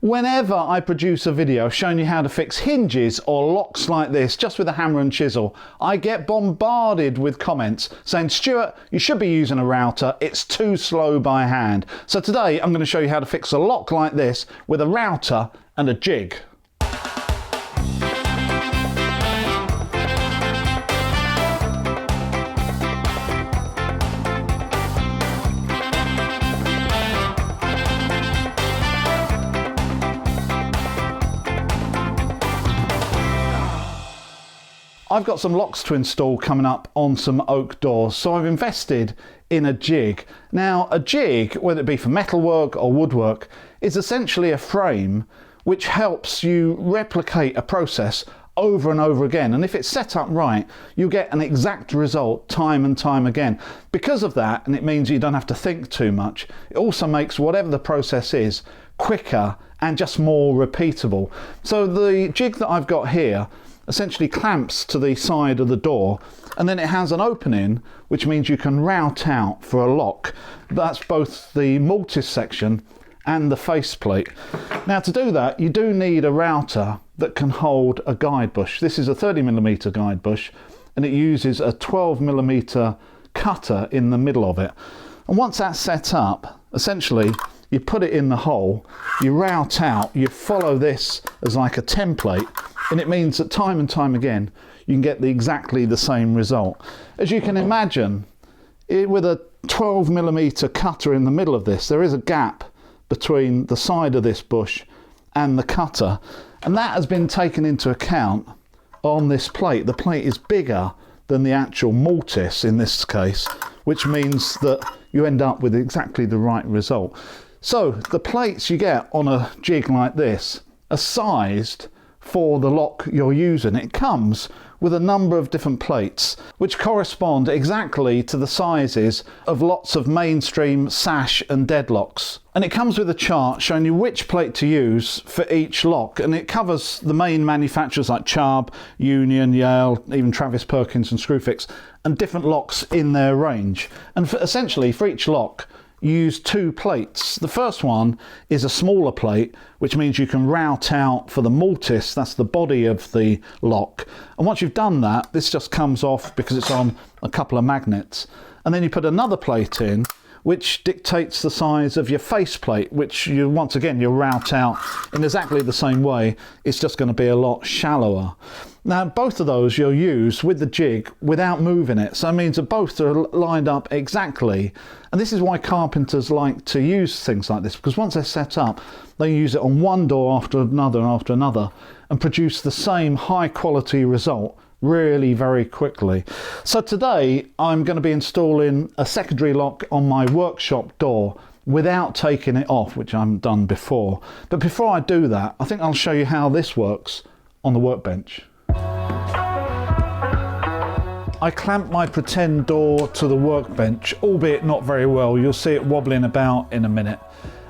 Whenever I produce a video showing you how to fix hinges or locks like this just with a hammer and chisel, I get bombarded with comments saying, Stuart, you should be using a router, it's too slow by hand. So today I'm going to show you how to fix a lock like this with a router and a jig. I've got some locks to install coming up on some oak doors, so I've invested in a jig. Now, a jig, whether it be for metalwork or woodwork, is essentially a frame which helps you replicate a process over and over again. And if it's set up right, you get an exact result time and time again. Because of that, and it means you don't have to think too much, it also makes whatever the process is quicker and just more repeatable. So the jig that I've got here essentially clamps to the side of the door, and then it has an opening which means you can route out for a lock. That's both the mortise section and the faceplate. Now, to do that you do need a router that can hold a guide bush. This is a 30mm guide bush and it uses a 12mm cutter in the middle of it. And once that's set up, essentially you put it in the hole, you route out, you follow this as like a template, and it means that time and time again you can get exactly the same result. As you can imagine, with a 12mm cutter in the middle of this, there is a gap between the side of this bush and the cutter, and that has been taken into account on this plate. The plate is bigger than the actual mortise in this case, which means that you end up with exactly the right result. So the plates you get on a jig like this are sized for the lock you're using. It comes with a number of different plates which correspond exactly to the sizes of lots of mainstream sash and deadlocks. And it comes with a chart showing you which plate to use for each lock, and it covers the main manufacturers like Chubb, Union, Yale, even Travis Perkins and Screwfix, and different locks in their range. And essentially for each lock you use two plates. The first one is a smaller plate, which means you can route out for the mortise, that's the body of the lock. And once you've done that, this just comes off because it's on a couple of magnets. And then you put another plate in, which dictates the size of your faceplate, which you once again you'll route out in exactly the same way. It's just going to be a lot shallower. Now both of those you'll use with the jig without moving it, so it means that both are lined up exactly. And this is why carpenters like to use things like this, because once they're set up they use it on one door after another and produce the same high quality result really very quickly. So today I'm going to be installing a secondary lock on my workshop door without taking it off, which I've done before. But before I do that, I think I'll show you how this works on the workbench. I clamp my pretend door to the workbench, albeit not very well, you'll see it wobbling about in a minute,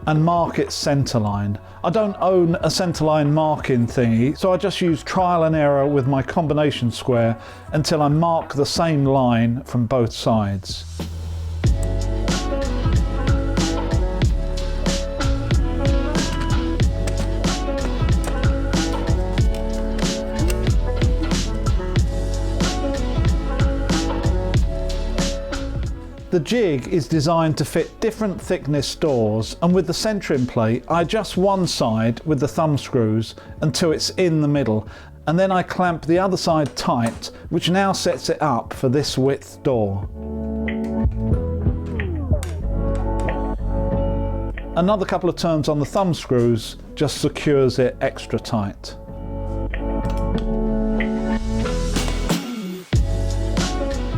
and mark its centre line. I don't own a centre line marking thingy, so I just use trial and error with my combination square until I mark the same line from both sides. The jig is designed to fit different thickness doors, and with the centering plate I adjust one side with the thumb screws until it's in the middle, and then I clamp the other side tight, which now sets it up for this width door. Another couple of turns on the thumb screws just secures it extra tight.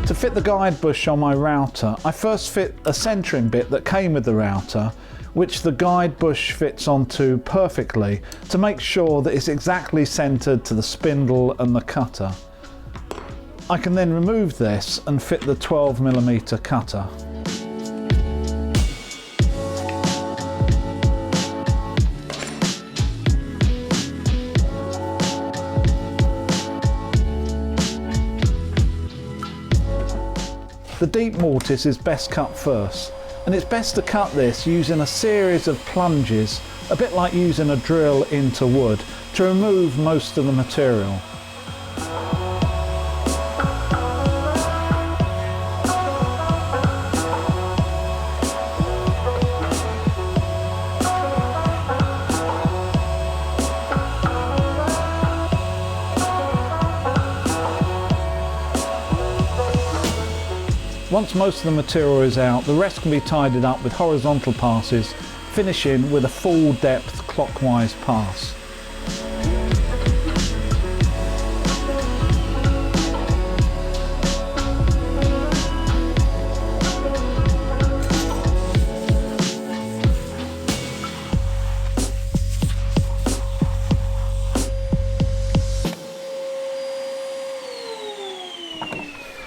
To fit the guide bush on my router, I first fit a centering bit that came with the router, which the guide bush fits onto perfectly to make sure that it's exactly centered to the spindle and the cutter. I can then remove this and fit the 12mm cutter. The deep mortise is best cut first, and it's best to cut this using a series of plunges a bit like using a drill into wood, to remove most of the material. Once most of the material is out, the rest can be tidied up with horizontal passes, finishing with a full depth clockwise pass.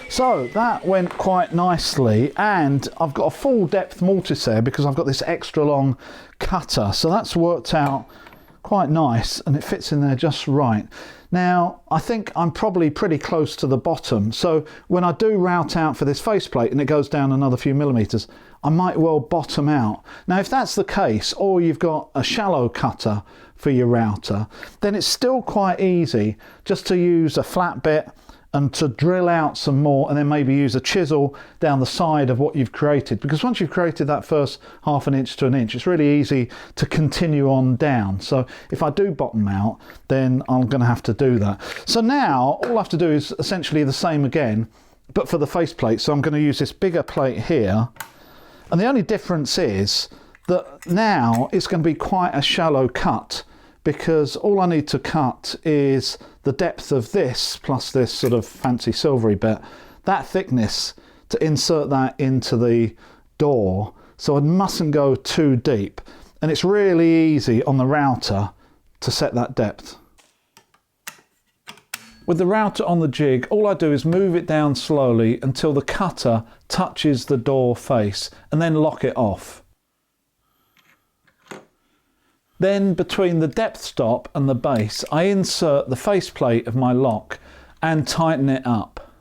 So that went quite nicely, and I've got a full depth mortise there because I've got this extra long cutter, so that's worked out quite nice and it fits in there just right. Now I think I'm probably pretty close to the bottom, so when I do route out for this faceplate and it goes down another few millimeters, I might well bottom out. Now if that's the case, or you've got a shallow cutter for your router, then it's still quite easy just to use a flat bit and to drill out some more, and then maybe use a chisel down the side of what you've created, because once you've created that first ½ inch to an inch, it's really easy to continue on down. So if I do bottom out, then I'm going to have to do that. So now all I have to do is essentially the same again, but for the faceplate. So I'm going to use this bigger plate here, and the only difference is that now it's going to be quite a shallow cut, because all I need to cut is the depth of this plus this sort of fancy silvery bit, that thickness, to insert that into the door. So I mustn't go too deep, and it's really easy on the router to set that depth. With the router on the jig, all I do is move it down slowly until the cutter touches the door face, and then lock it off. Then between the depth stop and the base, I insert the faceplate of my lock and tighten it up.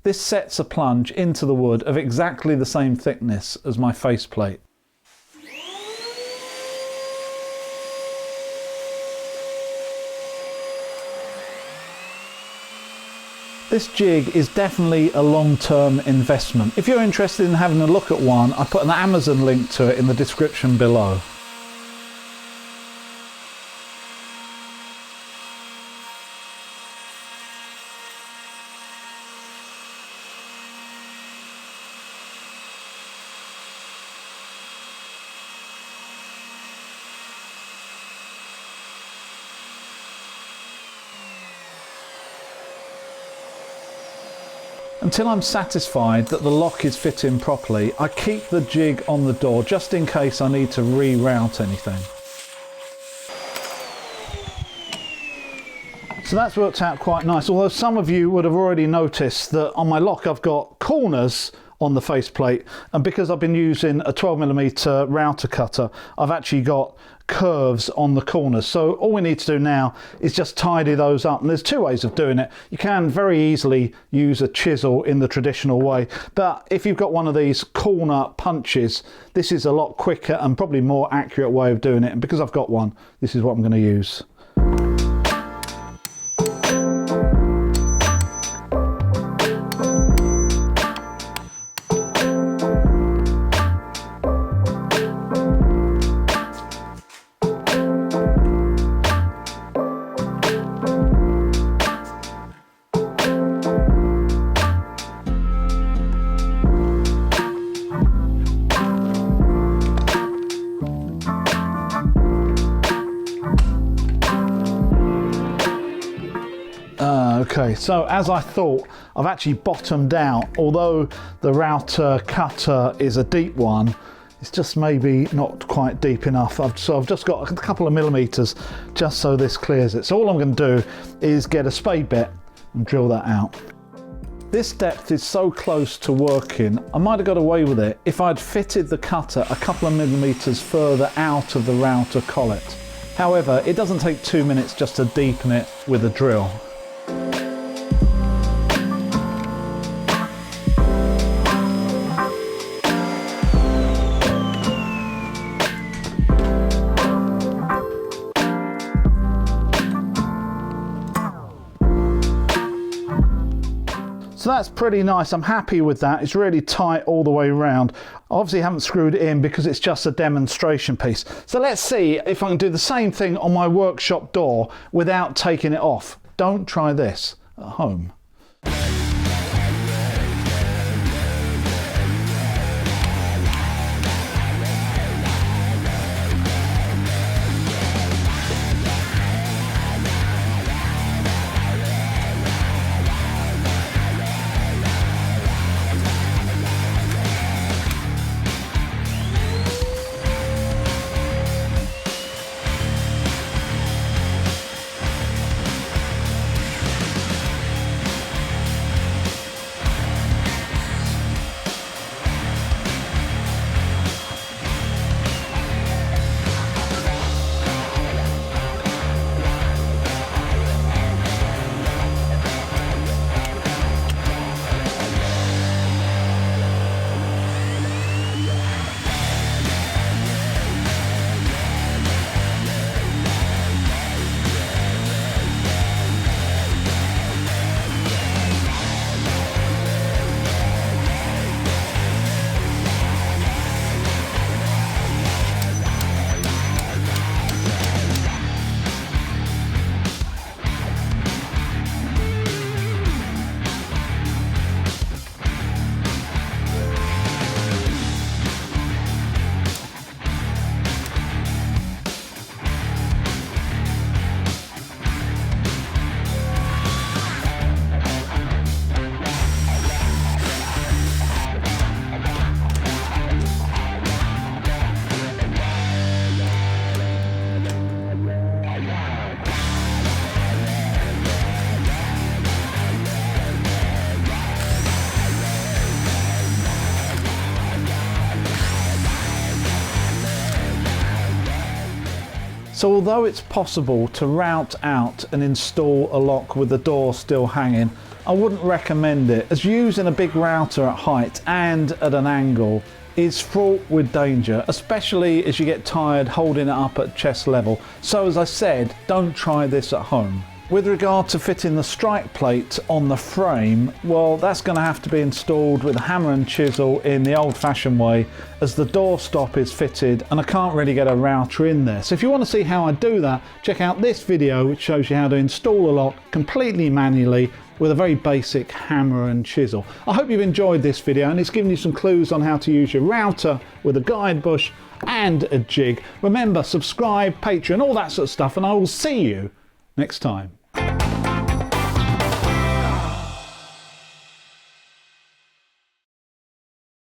This sets a plunge into the wood of exactly the same thickness as my faceplate. This jig is definitely a long-term investment. If you're interested in having a look at one, I put an Amazon link to it in the description below. Until I'm satisfied that the lock is fitting properly, I keep the jig on the door just in case I need to reroute anything. So that's worked out quite nice, although some of you would have already noticed that on my lock I've got corners on the faceplate, and because I've been using a 12mm router cutter, I've actually got curves on the corners. So all we need to do now is just tidy those up, and there's two ways of doing it. You can very easily use a chisel in the traditional way, but if you've got one of these corner punches, this is a lot quicker and probably more accurate way of doing it, and because I've got one, this is what I'm going to use. Okay, so as I thought, I've actually bottomed out. Although the router cutter is a deep one, it's just maybe not quite deep enough. So I've just got a couple of millimeters just so this clears it. So all I'm going to do is get a spade bit and drill that out. This depth is so close to working, I might have got away with it if I'd fitted the cutter a couple of millimeters further out of the router collet. However, it doesn't take 2 minutes just to deepen it with a drill. So that's pretty nice. I'm happy with that. It's really tight all the way around. I obviously haven't screwed it in because it's just a demonstration piece. So let's see if I can do the same thing on my workshop door without taking it off. Don't try this at home. So although it's possible to route out and install a lock with the door still hanging, I wouldn't recommend it, as using a big router at height and at an angle is fraught with danger, especially as you get tired holding it up at chest level. So as I said, don't try this at home. With regard to fitting the strike plate on the frame, well, that's going to have to be installed with a hammer and chisel in the old-fashioned way, as the doorstop is fitted and I can't really get a router in there. So if you want to see how I do that, check out this video which shows you how to install a lock completely manually with a very basic hammer and chisel. I hope you've enjoyed this video and it's given you some clues on how to use your router with a guide bush and a jig. Remember, subscribe, Patreon, all that sort of stuff, and I will see you next time.